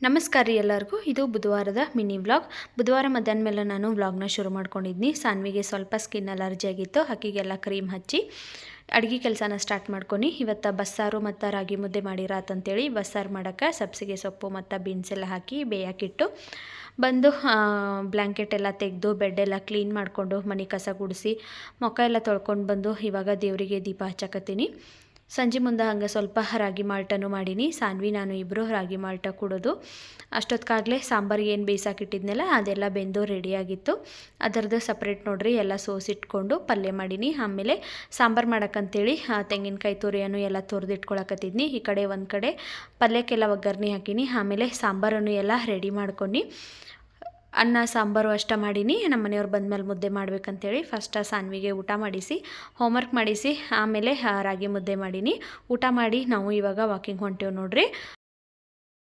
ನಮಸ್ಕಾರ ರೀ ಎಲ್ಲರಿಗೂ. ಇದು ಬುಧವಾರದ ಮಿನಿ ವ್ಲಾಗ್. ಬುಧವಾರ ಮಧ್ಯಾಹ್ನ ಮೇಲೆ ನಾನು ವ್ಲಾಗ್ನ ಶುರು ಮಾಡ್ಕೊಂಡಿದ್ನಿ. ಸಾನ್ವಿಗೆ ಸ್ವಲ್ಪ ಸ್ಕಿನ್ ಅಲರ್ಜಿ ಆಗಿತ್ತು. ಹಕ್ಕಿಗೆಲ್ಲ ಕ್ರೀಮ್ ಹಚ್ಚಿ ಅಡುಗೆ ಕೆಲಸನ ಸ್ಟಾರ್ಟ್ ಮಾಡ್ಕೊಂಡು ಇವತ್ತು ಬಸ್ಸಾರು ಮತ್ತು ರಾಗಿ ಮುದ್ದೆ ಮಾಡಿರಾತಂತೇಳಿ ಬಸ್ಸಾರು ಮಾಡೋಕ್ಕೆ ಸಬ್ಸಿಗೆ ಸೊಪ್ಪು ಮತ್ತು ಬೀನ್ಸ್ ಎಲ್ಲ ಹಾಕಿ ಬೇಯಕ್ಕಿಟ್ಟು ಬಂದು ಬ್ಲ್ಯಾಂಕೆಟ್ ಎಲ್ಲ ತೆಗೆದು ಬೆಡ್ಡೆಲ್ಲ ಕ್ಲೀನ್ ಮಾಡಿಕೊಂಡು ಮನೆ ಕಸ ಗುಡಿಸಿ ಮುಖ ಎಲ್ಲ ತೊಳ್ಕೊಂಡು ಬಂದು ಇವಾಗ ದೇವರಿಗೆ ದೀಪ ಹಚ್ಚಕತ್ತೀನಿ. ಸಂಜೆ ಮುಂದೆ ಹಂಗೆ ಸ್ವಲ್ಪ ರಾಗಿ ಮಾಲ್ಟನ್ನು ಮಾಡೀನಿ. ಸಾನ್ವಿ ನಾನು ಇಬ್ಬರು ರಾಗಿ ಮಾಲ್ಟ ಕುಡೋದು. ಅಷ್ಟೊತ್ತಿಗಾಗಲೇ ಸಾಂಬಾರಿಗೆ ಏನು ಬೇಯಿಸಾಕಿಟ್ಟಿದ್ನಲ್ಲ ಅದೆಲ್ಲ ಬೆಂದು ರೆಡಿಯಾಗಿತ್ತು. ಅದರದ್ದು ಸಪ್ರೇಟ್ ನೋಡ್ರಿ ಎಲ್ಲ ಸೋಸಿಟ್ಕೊಂಡು ಪಲ್ಯ ಮಾಡೀನಿ. ಆಮೇಲೆ ಸಾಂಬಾರು ಮಾಡೋಕ್ಕಂತೇಳಿ ತೆಂಗಿನಕಾಯಿ ತುರಿಯನ್ನು ಎಲ್ಲ ತುರಿದಿಟ್ಕೊಳಕತ್ತಿದ್ನಿ. ಈ ಕಡೆ ಒಂದು ಕಡೆ ಪಲ್ಯಕ್ಕೆಲ್ಲ ಒಗ್ಗರಣೆ ಹಾಕೀನಿ. ಆಮೇಲೆ ಸಾಂಬಾರನ್ನು ಎಲ್ಲ ರೆಡಿ ಮಾಡ್ಕೊಂಡು ಅನ್ನ ಸಾಂಬಾರು ಅಷ್ಟ ಮಾಡೀನಿ. ನಮ್ಮ ಮನೆಯವ್ರು ಬಂದಮೇಲೆ ಮುದ್ದೆ ಮಾಡ್ಬೇಕಂತೇಳಿ ಫಸ್ಟ್ ಸಾನ್ವಿಗೆ ಊಟ ಮಾಡಿಸಿ ಹೋಮ್ವರ್ಕ್ ಮಾಡಿಸಿ ಆಮೇಲೆ ರಾಗಿ ಮುದ್ದೆ ಮಾಡೀನಿ. ಊಟ ಮಾಡಿ ನಾವು ಇವಾಗ ವಾಕಿಂಗ್ ಹೊಂಟೇವು ನೋಡ್ರಿ.